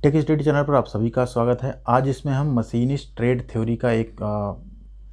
Tech study channel पर आप सभी का स्वागत है। आज इसमें हम मशीनिस्ट ट्रेड थ्योरी का एक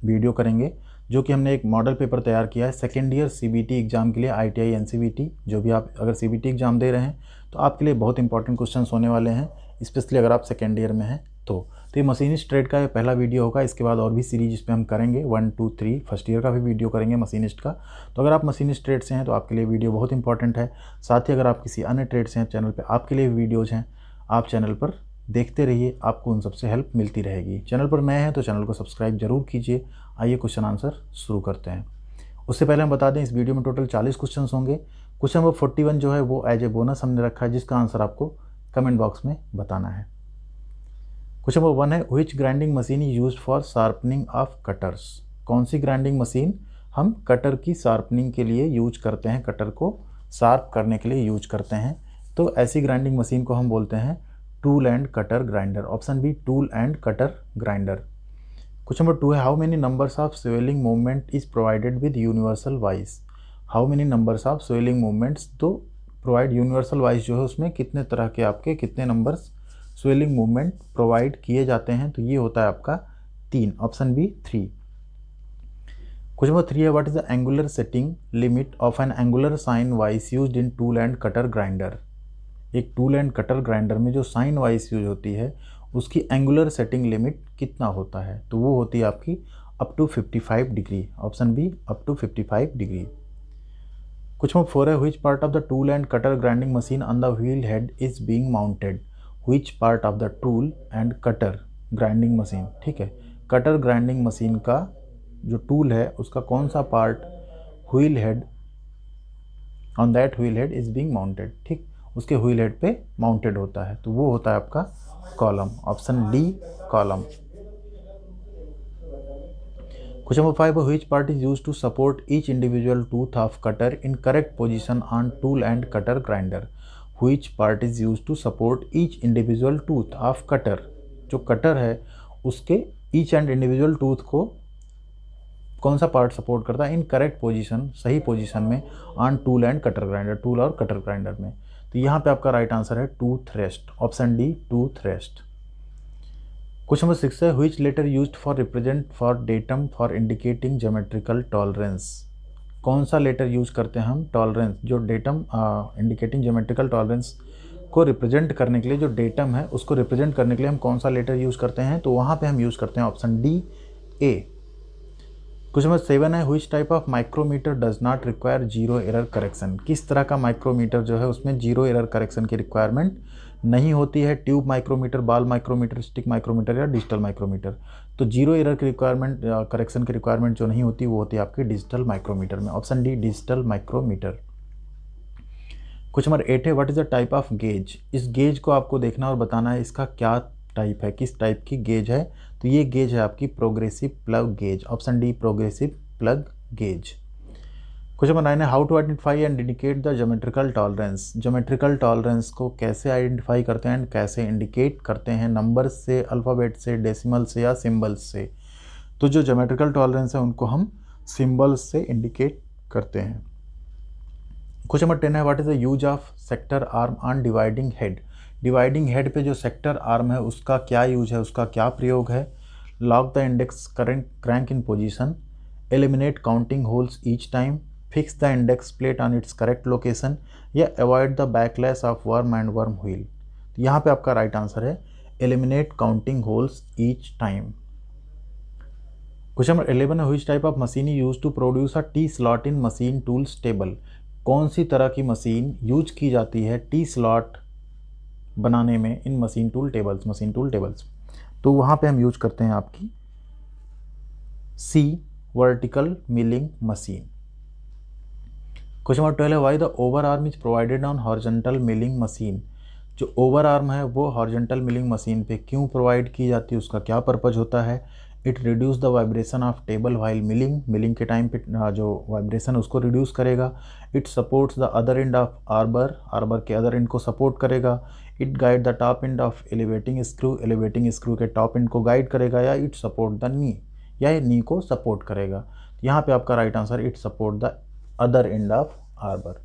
वीडियो करेंगे, जो कि हमने एक मॉडल पेपर तैयार किया है सेकेंड ईयर सीबीटी एग्ज़ाम के लिए। आईटीआई एनसीवीटी जो भी आप अगर सीबीटी एग्ज़ाम दे रहे हैं तो आपके लिए बहुत इंपॉर्टेंट क्वेश्चंस होने वाले हैं, स्पेशली अगर आप सेकेंड ईयर में हैं तो ये मशीनिस्ट ट्रेड का पहला वीडियो होगा। इसके बाद और भी सीरीज इस पर हम करेंगे 1, 2, 3 फर्स्ट ईयर का भी वीडियो करेंगे मशीनिस्ट का। तो अगर आप मशीनिस्ट ट्रेड से हैं तो आपके लिए वीडियो बहुत इंपॉर्टेंट है। साथ ही अगर आप किसी अन्य ट्रेड से हैं चैनल पर आपके लिए वीडियोज़ हैं, आप चैनल पर देखते रहिए, आपको उन सबसे हेल्प मिलती रहेगी। चैनल पर नए हैं तो चैनल को सब्सक्राइब जरूर कीजिए। आइए क्वेश्चन आंसर शुरू करते हैं। उससे पहले हम बता दें इस वीडियो में टोटल 40 क्वेश्चन होंगे। क्वेश्चन नंबर 41 जो है वो एज ए बोनस हमने रखा है, जिसका आंसर आपको कमेंट बॉक्स में बताना है। क्वेश्चन नंबर 1 है which grinding machine is used for sharpening of cutters. कौन सी ग्राइंडिंग मशीन हम कटर की शार्पनिंग के लिए यूज करते हैं, कटर को शार्प करने के लिए यूज करते हैं। तो ऐसी ग्राइंडिंग मशीन को हम बोलते हैं tool and cutter grinder. Option B tool and cutter grinder. Question number 2 है how many numbers of swelling movement is provided with universal vice. How many numbers of swelling movements, तो provide universal vice जो है उसमें कितने तरह के आपके कितने नंबर्स स्वेलिंग मूवमेंट प्रोवाइड किए जाते हैं, तो ये होता है आपका 3। Option B 3। क्वेश्चन नंबर 3 है what is the angular setting limit of an angular sine vice used in tool and cutter grinder. एक टूल एंड कटर ग्राइंडर में जो साइन वाइज यूज होती है उसकी एंगुलर सेटिंग लिमिट कितना होता है, तो वो होती है आपकी up to 55 degree. Option B up to 55 degree. Question number 4 है which part of the tool and cutter grinding machine on the wheel head is being mounted. Which part of the tool and cutter grinding machine, ठीक है, cutter grinding machine का जो tool है उसका कौन सा part wheel head on that wheel head is being mounted, ठीक, उसके व्हील हेड पे माउंटेड होता है, तो वो होता है आपका column. Option D column. Question number 5 which part is used to support each individual tooth of cutter in correct position on tool and cutter grinder. Which part is used to support each individual tooth of cutter, जो cutter है उसके each and individual tooth को कौन सा part support करता है in correct position, सही position में, on tool and cutter grinder, tool और कटर ग्राइंडर में। तो यहाँ पे आपका राइट आंसर है tooth rest. Option D tooth rest. Question number 6 है which letter used for represent for datum for indicating geometrical tolerance. कौन सा लेटर यूज करते हैं हम टॉलरेंस, जो डेटम इंडिकेटिंग ज्योमेट्रिकल टॉलरेंस को रिप्रेजेंट करने के लिए, जो डेटम है उसको रिप्रेजेंट करने के लिए हम कौन सा लेटर यूज करते हैं, तो वहाँ पे हम यूज करते हैं option D A. Question number 7 है which type of micrometer does not require zero error correction. किस तरह का माइक्रोमीटर जो है उसमें जीरो एरर करेक्शन की रिक्वायरमेंट नहीं होती है। Tube micrometer, ball micrometer, stick micrometer या डिजिटल माइक्रोमीटर। तो जीरो एरर की रिक्वायरमेंट, करेक्शन की रिक्वायरमेंट जो नहीं होती वो होती है आपकी डिजिटल माइक्रोमीटर में। Option D digital micrometer. Question number 8 है what is the type of gauge. इस गेज को आपको देखना और बताना है इसका क्या टाइप है, किस टाइप की गेज है, तो ये गेज है आपकी progressive plug gauge. Option D progressive plug gauge. Question number 9 है how to identify and indicate the geometrical tolerance. Geometrical tolerance को कैसे आइडेंटिफाई करते हैं एंड कैसे इंडिकेट करते हैं, नंबर से, अल्फ़ाबेट से, डेसिमल से या सिंबल्स से। तो जो ज्योमेट्रिकल टॉलरेंस है उनको हम सिंबल्स से इंडिकेट करते हैं। क्वेश्चन नंबर 10 है what is the use of sector arm on dividing head. Dividing head पे जो सेक्टर आर्म है उसका क्या यूज है, उसका क्या प्रयोग है। Lock the index current crank in position, eliminate counting holes each time, fix the index plate on its correct location, या avoid the backlash of worm and worm wheel. तो यहाँ पे आपका राइट आंसर है eliminate counting holes each time. Question number 11 है which type of machine use to produce a T slot in machine tools table. कौन सी तरह की मशीन यूज की जाती है टी स्लॉट बनाने में इन मशीन टूल टेबल्स, तो वहाँ पे हम यूज करते हैं आपकी सी vertical milling machine. Question number 12 है why the over arm is provided on horizontal milling machine. जो ओवर आर्म है वो हॉरिजॉन्टल मिलिंग मशीन पे क्यों प्रोवाइड की जाती है, उसका क्या पर्पज होता है। It reduce the vibration of table while milling के टाइम पे जो वाइब्रेशन उसको रिड्यूस करेगा। It supports the other end of arbor के अदर एंड को सपोर्ट करेगा। It guide the top end of elevating screw के टॉप एंड को गाइड करेगा, या इट सपोर्ट द नी, या ये नी को सपोर्ट करेगा। यहाँ पे आपका right answer it support the other end of arbor.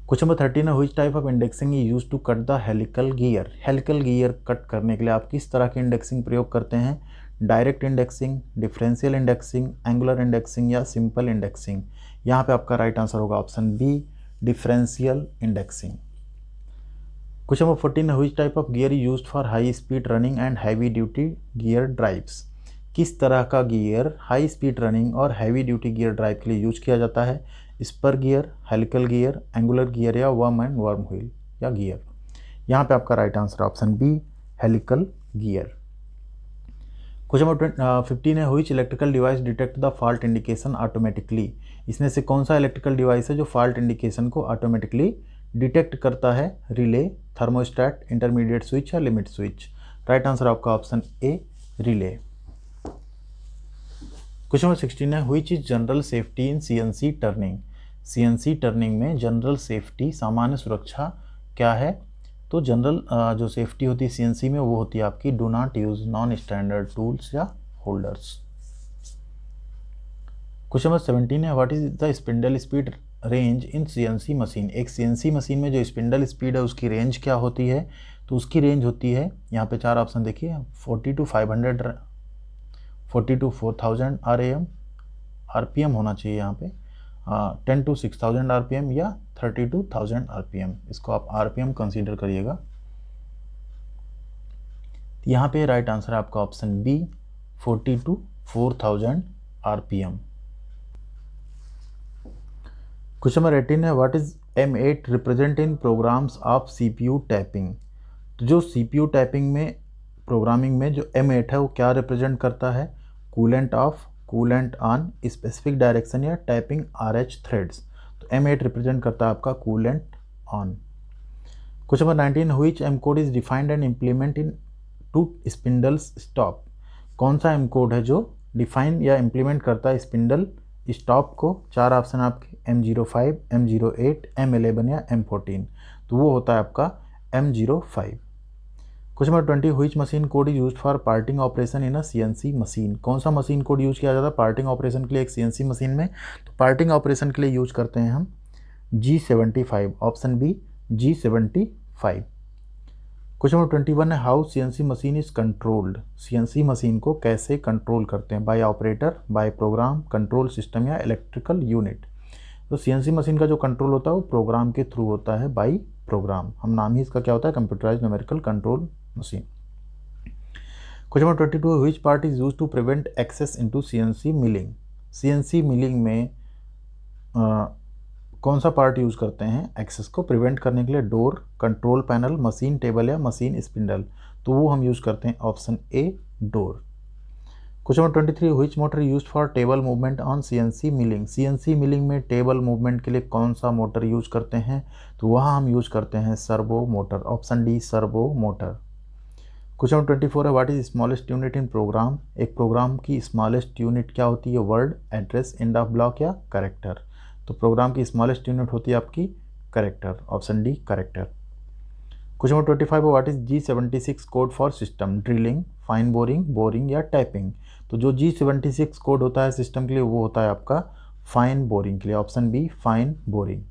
Question number 13 है, which type of indexing is use to cut the helical gear. Helical gear cut करने के लिए आप किस तरह की इंडेक्सिंग प्रयोग करते हैं? Direct indexing, differential indexing, angular indexing या सिंपल इंडेक्सिंग। यहाँ पे आपका राइट आंसर होगा option B, differential indexing. Question number 14 है, which type of gear is used for high speed running and heavy duty gear drives. किस तरह का gear high speed running और हैवी ड्यूटी गियर ड्राइव के लिए use किया जाता है? Spur gear, helical gear, angular gear या वर्म एंड वर्म व्हील या गियर। यहाँ पे आपका right answer option B, helical gear. Question number 15 है, which electrical device detect the fault indication automatically. इसमें से कौन सा इलेक्ट्रिकल डिवाइस है जो फॉल्ट इंडिकेशन को ऑटोमेटिकली डिटेक्ट करता है? रिले, थर्मोस्टेट, इंटरमीडिएट स्विच या लिमिट स्विच। राइट आंसर आपका option A, relay. Question number 16 है, which is general safety in CNC turning. CNC turning में जनरल सेफ्टी, सामान्य सुरक्षा क्या है? तो जनरल जो सेफ्टी होती है सीएनसी में वो होती है आपकी do not use non standard tools या होल्डर्स। क्वेश्चन नंबर 17 है, what is the spindle speed range in CNC machine. एक सीएनसी मशीन में जो स्पिंडल स्पीड है उसकी रेंज क्या होती है? तो उसकी रेंज होती है, यहाँ पे 4 ऑप्शन देखिए, 40 to 500, 40 to 4000 आरपीएम होना चाहिए यहाँ पे, 10 to 6000 आरपीएम या 30 to 1000 आरपीएम। इसको आप आरपीएम कंसीडर करिएगा। यहाँ पे राइट आंसर है आपका option B, 40 to 4000 RPM. Question number 18 है, what is M8 represent in programs of CPU tapping. तो जो CPU टैपिंग में प्रोग्रामिंग में जो M8 है वो क्या रिप्रेजेंट करता है? Coolant off, coolant on, specific direction या टैपिंग RH थ्रेड्स। तो M8 रिप्रेजेंट करता है आपका coolant on. Question number 19, which M code is defined and implement in to spindles stop. कौन सा M कोड है जो डिफाइन या इम्प्लीमेंट करता है स्पिंडल स्टॉप को? 4 ऑप्शन आपके, M05, M08, M11 या M14। तो वो होता है आपका M05। क्वेश्चन नंबर 20, which machine code is used for parting operation in a CNC machine. कौन सा मशीन कोड यूज किया जाता है पार्टिंग ऑपरेशन के लिए एक सीएनसी मशीन में? तो पार्टिंग ऑपरेशन के लिए यूज करते हैं हम G75, option B, G75। Question number 21 है, how CNC machine is controlled. CNC machine को कैसे कंट्रोल करते हैं? By operator, by program, control system या इलेक्ट्रिकल यूनिट। तो सीएनसी मशीन का जो कंट्रोल होता है वो प्रोग्राम के थ्रू होता है, बाय प्रोग्राम। हम नाम ही इसका क्या होता है, computerized numerical control machine. Question number 22, which part is used to prevent access into CNC milling. CNC milling में कौन सा पार्ट यूज करते हैं एक्सेस को प्रिवेंट करने के लिए? Door, control panel, machine table या मशीन स्पिंडल। तो वो हम यूज करते हैं option A, door. Question number 23, which motor used for table movement on CNC milling. CNC milling में टेबल मूवमेंट के लिए कौन सा मोटर यूज करते हैं? तो वहाँ हम यूज करते हैं servo motor, option D, servo motor. Question number 24 है, what is smallest unit in program. एक प्रोग्राम की स्मॉलेस्ट यूनिट क्या होती है? Word, address, end of block या कैरेक्टर। तो प्रोग्राम की स्मॉलेस्ट यूनिट होती है आपकी character, option D, character. Question number 25 है, what is G76 code for system. Drilling, fine boring, boring या टैपिंग। तो जो G76 कोड होता है सिस्टम के लिए वो होता है आपका फाइन बोरिंग के लिए, option B, fine boring.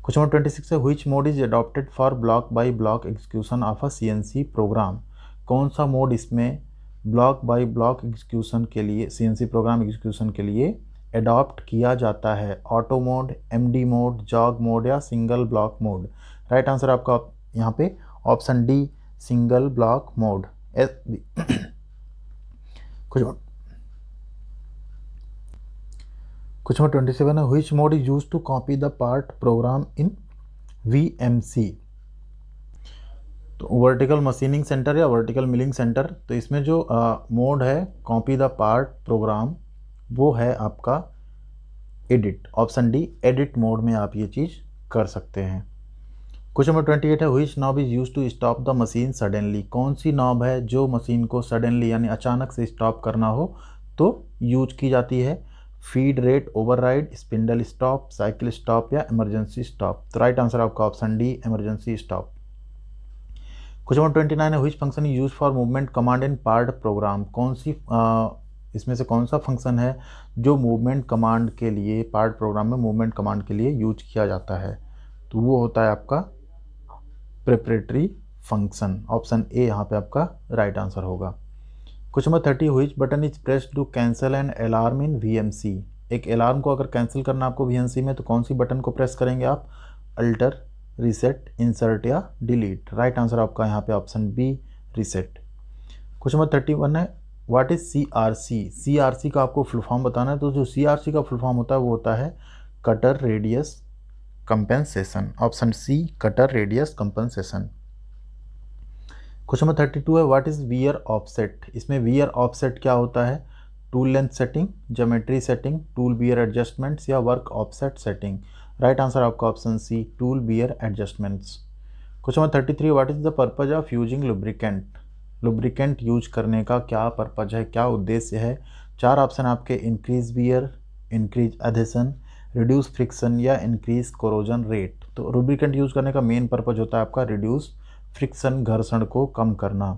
Question number 26 है, which mode is adopted for block by block execution of a CNC program. कौन सा मोड इसमें ब्लॉक बाय ब्लॉक एग्जीक्यूशन के लिए, सीएनसी प्रोग्राम एग्जीक्यूशन के लिए अडॉप्ट किया जाता है? Auto mode, MD mode, jog mode या single block mode. Right answer आपका यहाँ पे option D, single block mode. Question number 27 है, which mode is used to copy the part program in VMC। तो वर्टिकल मशीनिंग सेंटर या vertical milling centre. तो इसमें जो मोड है कॉपी द पार्ट प्रोग्राम वो है आपका edit, option D, edit mode में आप ये चीज़ कर सकते हैं। क्वेश्चन नंबर 28 है, which knob is used to stop the machine suddenly. कौन सी नॉब है जो मशीन को सडनली यानी अचानक से स्टॉप करना हो तो यूज की जाती है? Feed rate override, spindle stop, cycle stop या इमरजेंसी स्टॉप। तो राइट आंसर आपका option D, emergency stop. Question number 29 है, which function is use for movement command in part programme. कौन सी इसमें से कौन सा फंक्शन है जो मूवमेंट कमांड के लिए, पार्ट प्रोग्राम में मूवमेंट कमांड के लिए यूज किया जाता है? तो वो होता है आपका प्रिपरेटरी फंक्शन। ऑप्शन ए यहाँ पे आपका राइट आंसर होगा। Question number 30, which button is pressed to cancel an alarm in VMC? एक अलार्म को अगर कैंसिल करना आपको वीएमसी में तो कौन सी बटन को प्रेस करेंगे आप? अल्टर, रीसेट, इंसर्ट या डिलीट? राइट आंसर आपका यहाँ पे option B, reset. Question number 31 है, व्हाट इज सीआरसी? सीआरसी का आपको फुल फॉर्म बताना है। तो जो सीआरसी का फुल फॉर्म होता है वो होता है cutter radius compensation. Option C, cutter radius compensation. Question number 32 है, व्हाट इज वियर ऑफसेट? इसमें वियर ऑफसेट क्या होता है? Tool length setting, geometry setting, tool wear adjustments या work offset setting? Right answer आपका option C, tool wear adjustments. Question number 33, what is the purpose of using lubricant? Lubricant use करने का क्या purpose है, क्या उद्देश्य है? चार ऑप्शन आपके, increase wear, increase adhesion, reduce friction या इंक्रीज कोरोजन रेट। तो लुब्रिकेंट यूज करने का मेन पर्पज होता है आपका रिड्यूस फ्रिक्शन, घर्षण को कम करना।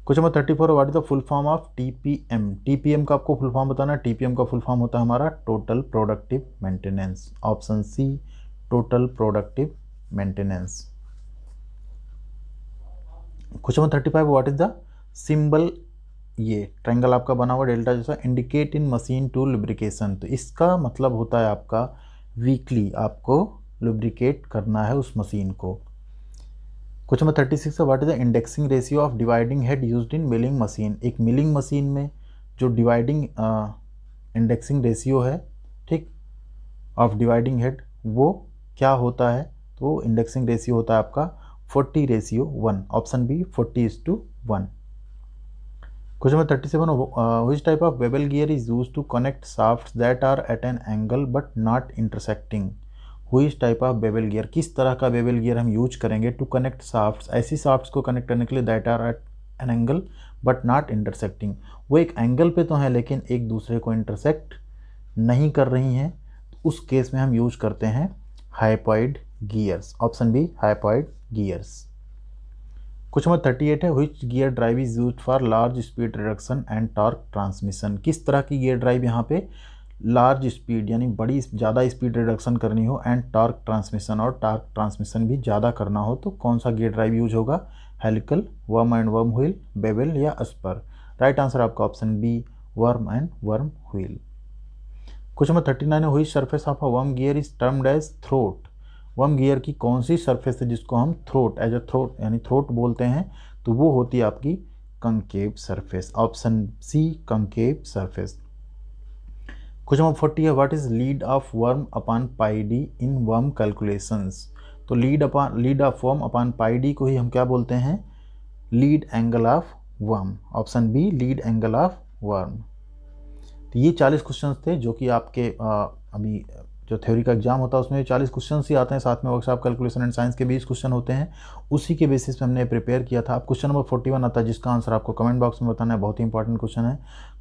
Question number 34, what is the full form of TPM? TPM का आपको फुल फॉर्म बताना है। टीपीएम का फुल फॉर्म होता है हमारा total productive maintenance. Option C, total productive maintenance. Question number 35, what is the symbol? ये ट्रायंगल आपका बना हुआ डेल्टा जैसा, indicate in machine to lubrication. तो इसका मतलब होता है आपका वीकली आपको लुब्रिकेट करना है उस मशीन को। क्वेश्चन नंबर 36 है, what is the indexing ratio of dividing head used in milling machine? एक मिलिंग मशीन में जो डिवाइडिंग इंडेक्सिंग रेशियो है, ठीक, ऑफ डिवाइडिंग हेड, वो क्या होता है? तो इंडेक्सिंग रेशियो होता है आपका 40:1। Option B, 40:1। Question number 37, which type of bevel gear is used to connect shafts that are at an angle but not intersecting? Which type of bevel gear, किस तरह का बेवल गियर हम use करेंगे to connect shafts, ऐसी shafts को connect करने के लिए that are at an angle but not intersecting? वो एक एंगल पे तो हैं लेकिन एक दूसरे को इंटरसेक्ट नहीं कर रही हैं, उस केस में हम यूज करते हैं hypoid gears. Option B, hypoid gears. Question number 38 है, which gear drive is used for large speed reduction and torque transmission? किस तरह की गियर ड्राइव यहाँ पे लार्ज स्पीड यानी बड़ी ज़्यादा स्पीड रिडक्शन करनी हो एंड टॉर्क ट्रांसमिशन, और टॉर्क ट्रांसमिशन भी ज़्यादा करना हो तो कौन सा गियर ड्राइव यूज होगा? Helical, worm and worm wheel, bevel या स्पर? राइट आंसर आपका option B, worm and worm wheel. Question number 39 है, which surface of a worm gear is termed as throat? Worm gear की कौन सी surface है जिसको हम थ्रोट, एज अ थ्रोट यानी थ्रोट बोलते हैं? तो वो होती है आपकी concave surface. Option C, concave surface. Question number 40 है, what is lead of worm upon pi D in worm calculations? तो lead of worm upon pi D को ही हम क्या बोलते हैं? Lead angle of worm. Option B, lead angle of worm. तो ये 40 क्वेश्चंस थे जो कि आपके अभी जो थ्योरी का एग्जाम होता है उसमें 40 क्वेश्चन ही आते हैं, साथ में वर्कशॉप कैलकुलेशन एंड साइंस के 20 क्वेश्चन होते हैं, उसी के बेसिस पे हमने प्रिपेयर किया था। अब क्वेश्चन नंबर 41 आता है जिसका आंसर आपको कमेंट बॉक्स में बताना है, बहुत ही इंपॉर्टेंट क्वेश्चन है।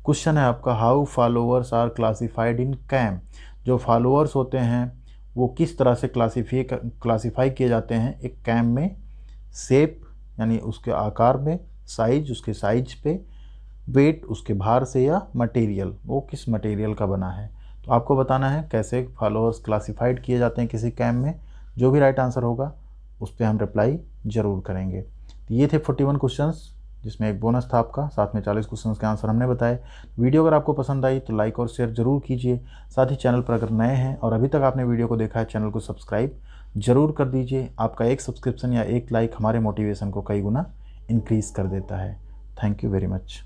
क्वेश्चन है आपका, how followers are classified in cam? जो फॉलोअर्स होते हैं वो किस तरह से क्लासीफाई किए जाते हैं एक कैम में? शेप यानी उसके आकार में, साइज उसके साइज पे, वेट उसके भार से, या मटेरियल वो किस मटेरियल का बना है? तो आपको बताना है कैसे फॉलोअर्स क्लासिफाइड किए जाते हैं किसी कैम में। जो भी राइट आंसर होगा उस पर हम रिप्लाई ज़रूर करेंगे। तो ये थे 41 क्वेश्चंस जिसमें एक बोनस था आपका, साथ में 40 क्वेश्चंस के आंसर हमने बताए। वीडियो अगर आपको पसंद आई तो लाइक और शेयर जरूर कीजिए। साथ ही चैनल पर अगर नए हैं और अभी तक आपने वीडियो को देखा है, चैनल को सब्सक्राइब जरूर कर दीजिए। आपका एक सब्सक्रिप्शन या एक लाइक हमारे मोटिवेशन को कई गुना इंक्रीज़ कर देता है। Thank you very much.